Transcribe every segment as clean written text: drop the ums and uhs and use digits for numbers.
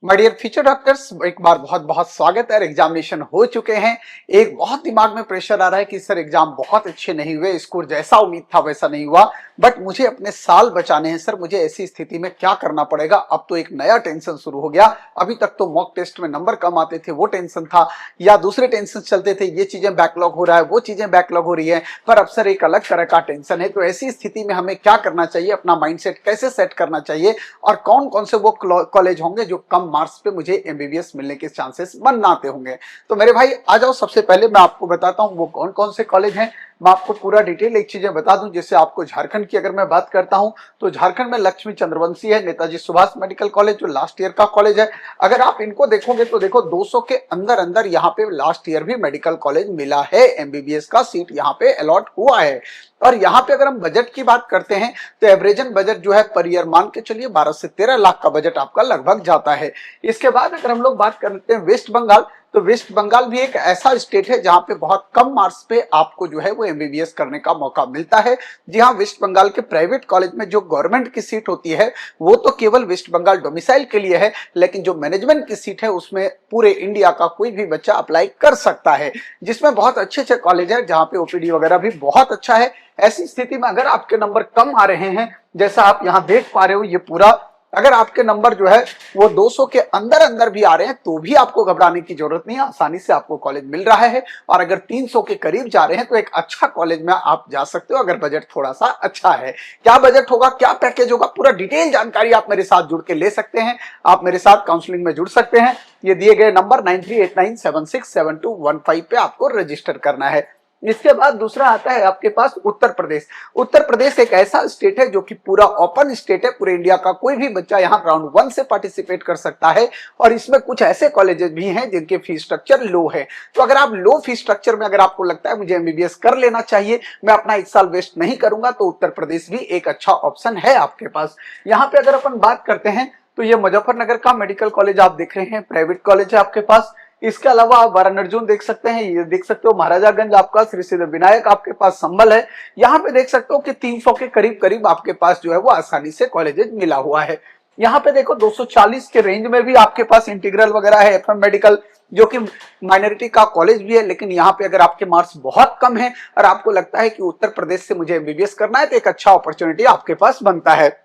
My dear future doctors, एक बार बहुत बहुत स्वागत है। एग्जामिनेशन हो चुके हैं। एक बहुत दिमाग में प्रेशर आ रहा है कि सर एग्जाम बहुत अच्छे नहीं हुए, स्कोर जैसा उम्मीद था वैसा नहीं हुआ, बट मुझे अपने साल बचाने हैं। सर मुझे ऐसी स्थिति में क्या करना पड़ेगा? अब तो एक नया टेंशन शुरू हो गया। अभी तक तो मॉक टेस्ट में नंबर कम आते थे, वो टेंशन था, या दूसरे टेंशन चलते थे, ये चीजें बैकलॉग हो रहा है, वो चीजें बैकलॉग हो रही है, पर अब सर एक अलग तरह का टेंशन है। तो ऐसी स्थिति में हमें क्या करना चाहिए, अपना माइंडसेट कैसे सेट करना चाहिए, और कौन कौन से वो कॉलेज होंगे जो कम मार्क्स पे मुझे एमबीबीएस मिलने के चांसेस बनाते होंगे? तो मेरे भाई आ जाओ, सबसे पहले मैं आपको बताता हूं वो कौन कौन से कॉलेज हैं। मैं आपको पूरा डिटेल एक चीजें बता दूं। जैसे आपको झारखंड की अगर मैं बात करता हूं तो झारखंड में लक्ष्मी चंद्रवंशी है, नेताजी सुभाष मेडिकल कॉलेज जो लास्ट ईयर का कॉलेज है। अगर आप इनको देखोगे तो देखो 200 के अंदर अंदर यहाँ पे लास्ट ईयर भी मेडिकल कॉलेज मिला है, एमबीबीएस का सीट यहाँ पे अलॉट हुआ है। और यहाँ पे अगर हम बजट की बात करते हैं तो एवरेजन बजट जो है पर ईयर मान के चलिए 12 से 13 लाख का बजट आपका लगभग जाता है। इसके बाद अगर हम लोग बात करते हैं वेस्ट बंगाल, तो वेस्ट बंगाल भी एक ऐसा स्टेट है जहां पे बहुत कम मार्क्स पे आपको जो है वो एमबीबीएस करने का मौका मिलता है। जी हाँ, वेस्ट बंगाल के प्राइवेट कॉलेज में जो गवर्नमेंट की सीट होती है वो तो केवल वेस्ट बंगाल डोमिसाइल के लिए है, लेकिन जो मैनेजमेंट की सीट है उसमें पूरे इंडिया का कोई भी बच्चा अप्लाई कर सकता है, जिसमें बहुत अच्छे अच्छे कॉलेज है जहां पे ओपीडी वगैरह भी बहुत अच्छा है। ऐसी स्थिति में अगर आपके नंबर कम आ रहे हैं, जैसा आप यहाँ देख पा रहे हो ये पूरा, अगर आपके नंबर जो है वो 200 के अंदर अंदर भी आ रहे हैं तो भी आपको घबराने की जरूरत नहीं है, आसानी से आपको कॉलेज मिल रहा है। और अगर 300 के करीब जा रहे हैं तो एक अच्छा कॉलेज में आप जा सकते हो, अगर बजट थोड़ा सा अच्छा है। क्या बजट होगा, क्या पैकेज होगा, पूरा डिटेल जानकारी आप मेरे साथ जुड़ के ले सकते हैं। आप मेरे साथ काउंसलिंग में जुड़ सकते हैं। ये दिए गए नंबर 9389767215 पे आपको रजिस्टर करना है। इसके बाद दूसरा आता है आपके पास उत्तर प्रदेश। उत्तर प्रदेश एक ऐसा स्टेट है जो कि पूरा ओपन स्टेट है, पूरे इंडिया का कोई भी बच्चा यहाँ राउंड 1 से पार्टिसिपेट कर सकता है। और इसमें कुछ ऐसे कॉलेजेस भी हैं जिनके फीस स्ट्रक्चर लो है। तो अगर आप लो फीस स्ट्रक्चर में अगर आपको लगता है मुझे एमबीबीएस कर लेना चाहिए, मैं अपना एक साल वेस्ट नहीं करूंगा, तो उत्तर प्रदेश भी एक अच्छा ऑप्शन है आपके पास। यहाँ पे अगर अपन बात करते हैं तो ये मुजफ्फरनगर का मेडिकल कॉलेज आप देख रहे हैं, प्राइवेट कॉलेज है आपके पास। इसके अलावा आप वारानर्जुन देख सकते हैं, ये देख सकते हो महाराजागंज आपका, श्री सिद्ध विनायक आपके पास संभल है। यहाँ पे देख सकते हो कि 300 के करीब करीब आपके पास जो है वो आसानी से कॉलेजेस मिला हुआ है। यहाँ पे देखो 240 के रेंज में भी आपके पास इंटीग्रल वगैरह है, एफएम मेडिकल जो कि माइनॉरिटी का कॉलेज भी है। लेकिन यहाँ पे अगर आपके मार्क्स बहुत कम है और आपको लगता है कि उत्तर प्रदेश से मुझे एमबीबीएस करना है, तो एक अच्छा अपॉर्चुनिटी आपके पास बनता है।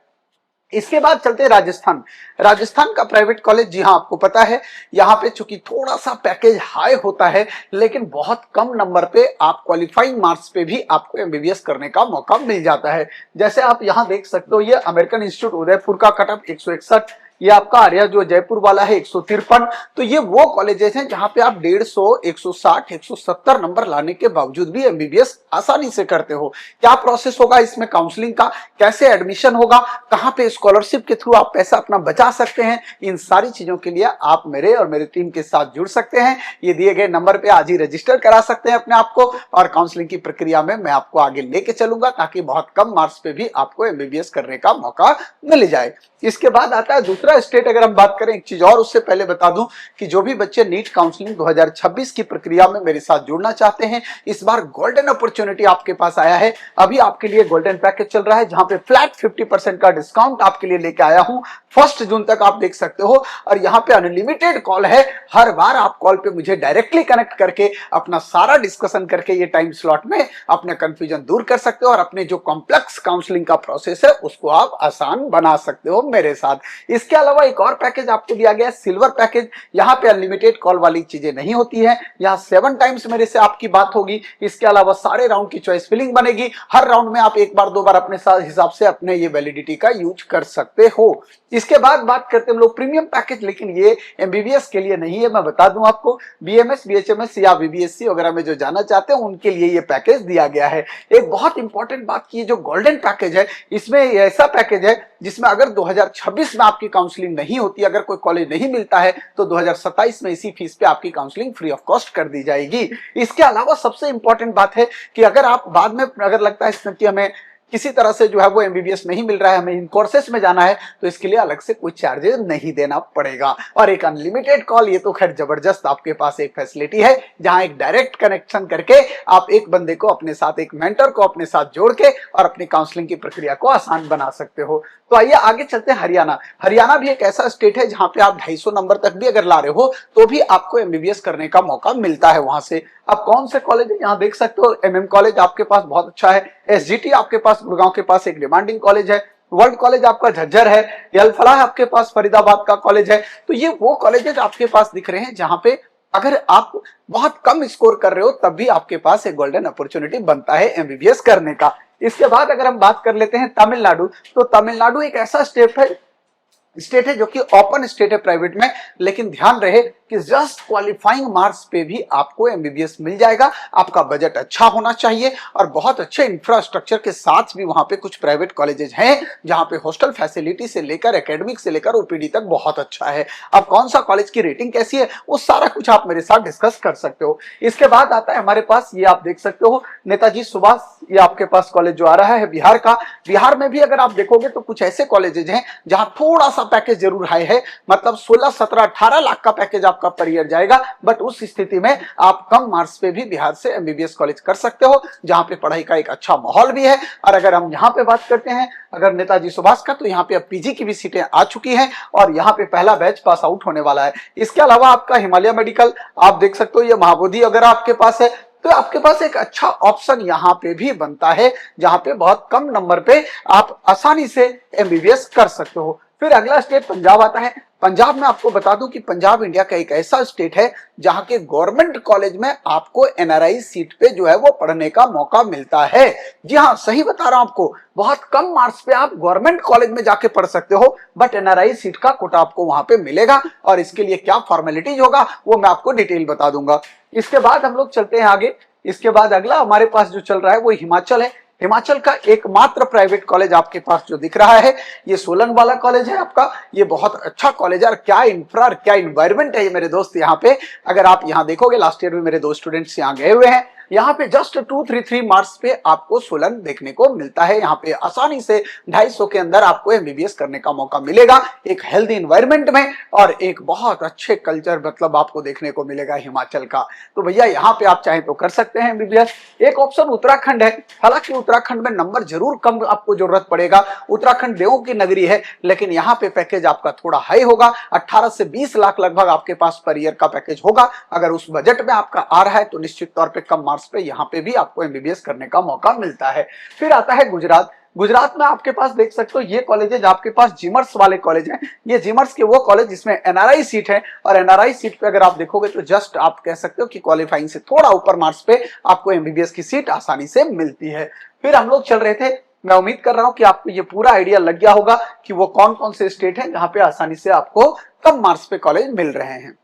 इसके बाद चलते हैं राजस्थान। राजस्थान का प्राइवेट कॉलेज, जी हाँ आपको पता है, यहाँ पे चूंकि थोड़ा सा पैकेज हाई होता है, लेकिन बहुत कम नंबर पे आप क्वालिफाइंग मार्क्स पे भी आपको एमबीबीएस करने का मौका मिल जाता है। जैसे आप यहाँ देख सकते हो, ये अमेरिकन इंस्टीट्यूट उदयपुर का कट ऑफ 161, ये आपका आर्या जो जयपुर वाला है 153। तो ये वो कॉलेजेस हैं जहां पे आप 150, 160, 170 नंबर लाने के बावजूद भी एमबीबीएस आसानी से करते हो। क्या प्रोसेस होगा इसमें काउंसलिंग का, कैसे एडमिशन होगा, कहां पे स्कॉलरशिप के थ्रू आप पैसा अपना बचा सकते हैं, इन सारी चीजों के लिए आप मेरे और मेरी टीम के साथ जुड़ सकते हैं। ये दिए गए नंबर पे आज ही रजिस्टर करा सकते हैं अपने आप को, और काउंसलिंग की प्रक्रिया में मैं आपको आगे लेके चलूंगा ताकि बहुत कम मार्क्स पे भी आपको एमबीबीएस करने का मौका मिल जाए। इसके बाद आता है दूसरा स्टेट। अगर हम बात करें, एक चीज और उससे पहले बता दूं कि जो भी बच्चे नीट काउंसलिंग 2026 की प्रक्रिया में मेरे साथ जुड़ना चाहते हैं, इस बार गोल्डन अपॉर्चुनिटी आपके पास आया है। अभी आपके लिए गोल्डन पैकेज चल रहा है जहां पे फ्लैट 50% का डिस्काउंट आपके लिए लेके आया हूं। 1 जून तक आप देख सकते हो, और यहाँ पे अनलिमिटेड कॉल है। हर बार आप कॉल पे मुझे डायरेक्टली कनेक्ट करके अपना सारा डिस्कशन करके ये टाइम स्लॉट में अपने कंफ्यूजन दूर कर सकते हो, और अपने जो कॉम्प्लेक्स काउंसलिंग का प्रोसेस है उसको आप आसान बना सकते हो मेरे साथ। इसके अलावा एक और पैकेज आपको दिया गया है, सिल्वर पैकेज। यहाँ पे अनलिमिटेड कॉल वाली चीजें नहीं होती है, यहाँ 7 टाइम्स मेरे से आपकी बात होगी। इसके अलावा सारे राउंड की चॉइस फिलिंग बनेगी, हर राउंड में आप एक बार दो बार अपने साथ हिसाब से अपने ये वैलिडिटी का यूज कर सकते हो। इसके बाद बात करते हैं हम लोग प्रीमियम पैकेज, लेकिन ये एमबीबीएस के लिए नहीं है। मैं बता दूं आपको, बीएमएस, बीएचएमएस या बीबीएससी वगैरह में जो जाना चाहते हैं उनके लिए ये पैकेज दिया गया है। एक बहुत इंपॉर्टेंट बात की, जो गोल्डन पैकेज है, इसमें ऐसा पैकेज है जिसमें अगर 2026 में आपकी काउंसलिंग नहीं होती, अगर कोई कॉलेज नहीं मिलता है, तो 2027 में इसी फीस पे आपकी काउंसलिंग फ्री ऑफ कॉस्ट कर दी जाएगी। इसके अलावा सबसे इंपॉर्टेंट बात है कि अगर आप बाद में अगर लगता है कि हमें किसी तरह से जो है वो एमबीबीएस नहीं मिल रहा है, हमें इन कोर्सेस में जाना है, तो इसके लिए अलग से कोई चार्जेस नहीं देना पड़ेगा। और एक अनलिमिटेड कॉल, ये तो खैर जबरदस्त आपके पास एक फैसिलिटी है, जहां एक डायरेक्ट कनेक्शन करके आप एक बंदे को अपने साथ, एक मेंटर को अपने साथ जोड़ के और अपनी काउंसलिंग की प्रक्रिया को आसान बना सकते हो। तो आइए आगे चलते हैं हरियाणा। हरियाणा भी एक ऐसा स्टेट है जहां पे आप 250 नंबर तक भी अगर ला रहे हो तो भी आपको एमबीबीएस करने का मौका मिलता है वहां से। अब कौन से कॉलेज है यहाँ देख सकते हो, एमएम कॉलेज आपके पास बहुत अच्छा है, एसजीटी आपके पास गुड़गांव के पास एक डिमांडिंग कॉलेज है, वर्ल्ड कॉलेज आपका झज्जर है, अल फलाह आपके पास फरीदाबाद का कॉलेज है। तो ये वो कॉलेजेस आपके पास दिख रहे हैं जहां पे अगर आप बहुत कम स्कोर कर रहे हो तब भी आपके पास एक गोल्डन अपॉर्चुनिटी बनता है एमबीबीएस करने का। इसके बाद अगर हम बात कर लेते हैं तमिलनाडु, तो तमिलनाडु एक ऐसा स्टेट है जो कि ओपन स्टेट है प्राइवेट में, लेकिन ध्यान रहे कि जस्ट क्वालिफाइंग मार्क्स पे भी आपको एमबीबीएस मिल जाएगा। आपका बजट अच्छा होना चाहिए और बहुत अच्छे इंफ्रास्ट्रक्चर के साथ भी वहां पे कुछ प्राइवेट कॉलेजेस हैं जहां पे हॉस्टल फैसिलिटी से लेकर एकेडमिक से लेकर ओपीडी तक बहुत अच्छा है। अब कौन सा कॉलेज की रेटिंग कैसी है वो सारा कुछ आप मेरे साथ डिस्कस कर सकते हो। इसके बाद आता है हमारे पास, ये आप देख सकते हो नेताजी सुभाष, ये आपके पास कॉलेज जो आ रहा है बिहार का। बिहार में भी अगर आप देखोगे तो कुछ ऐसे कॉलेजेस हैं जहां थोड़ा सा पैकेज जरूर हाई है, मतलब 16, 17, 18 लाख का पैकेज आपका पर ईयर जाएगा, बट उस स्थिति में आप कम मार्क्स पे भी बिहार से एमबीबीएस कॉलेज कर सकते हो, जहां पे पढ़ाई का एक अच्छा माहौल भी है। और अगर हम यहाँ पे बात करते हैं अगर नेताजी सुभाष का, तो यहाँ पे अब पीजी की भी सीटें आ चुकी हैं और यहाँ पे पहला बैच पास आउट होने वाला है। इसके अलावा आपका हिमालय मेडिकल आप देख सकते हो, ये महाबोधि अगर आपके पास है तो आपके पास एक अच्छा ऑप्शन यहाँ पे भी बनता है, जहां पे बहुत कम नंबर पे आप आसानी से एमबीबीएस कर सकते हो। फिर अगला स्टेट पंजाब आता है। पंजाब में आपको बता दूं कि पंजाब इंडिया का एक ऐसा स्टेट है जहां के गवर्नमेंट कॉलेज में आपको एनआरआई सीट पे जो है वो पढ़ने का मौका मिलता है। जी हाँ, सही बता रहा हूं आपको, बहुत कम मार्क्स पे आप गवर्नमेंट कॉलेज में जाके पढ़ सकते हो, बट एनआरआई सीट का कोटा आपको वहां पे मिलेगा और इसके लिए क्या फॉर्मेलिटीज होगा वो मैं आपको डिटेल बता दूंगा। इसके बाद हम लोग चलते हैं आगे। इसके बाद अगला हमारे पास जो चल रहा है वो हिमाचल है। हिमाचल का एकमात्र प्राइवेट कॉलेज आपके पास जो दिख रहा है ये सोलन वाला कॉलेज है आपका। ये बहुत अच्छा कॉलेज है और क्या इंफ्रा और क्या इन्वायरमेंट है ये मेरे दोस्त यहाँ पे। अगर आप यहाँ देखोगे, लास्ट ईयर भी मेरे 2 स्टूडेंट्स यहाँ गए हुए हैं। यहाँ पे जस्ट 233 मार्क्स पे आपको सोलन देखने को मिलता है। यहाँ पे आसानी से 250 के अंदर आपको एमबीबीएस करने का मौका मिलेगा, एक हेल्दी इन्वायरमेंट में और एक बहुत अच्छे कल्चर मतलब आपको देखने को मिलेगा हिमाचल का। तो भैया यहाँ पे आप चाहें तो कर सकते हैं एमबीबीएस। एक ऑप्शन उत्तराखंड है, हालांकि उत्तराखंड में नंबर जरूर कम आपको जरूरत पड़ेगा, उत्तराखंड देवों की नगरी है, लेकिन यहाँ पे पैकेज आपका थोड़ा हाई होगा, 18 से 20 लाख लगभग आपके पास पर ईयर का पैकेज होगा। अगर उस बजट में आपका आ रहा है तो निश्चित तौर पे कम पे यहाँ पे भी आपको एमबीबीएस करने का मौका मिलता है। फिर आता है गुजरात। गुजरात में आपके पास देख सकते हो ये कॉलेजेज आपके पास जिमर्स वाले कॉलेज हैं। ये जिमर्स के वो कॉलेज जिसमें एनआरआई सीट है और एनआरआई सीट पे अगर आप देखोगे तो जस्ट आप कह सकते हो कि क्वालिफाइंग से थोड़ा ऊपर मार्क्स पे आपको एमबीबीएस की सीट आसानी से मिलती है। फिर हम लोग चल रहे थे, मैं उम्मीद कर रहा हूं कि आपको ये पूरा आइडिया लग गया होगा कि वो कौन कौन से स्टेट हैं जहां पे आसानी से आपको कम मार्क्स पे कॉलेज मिल रहे हैं।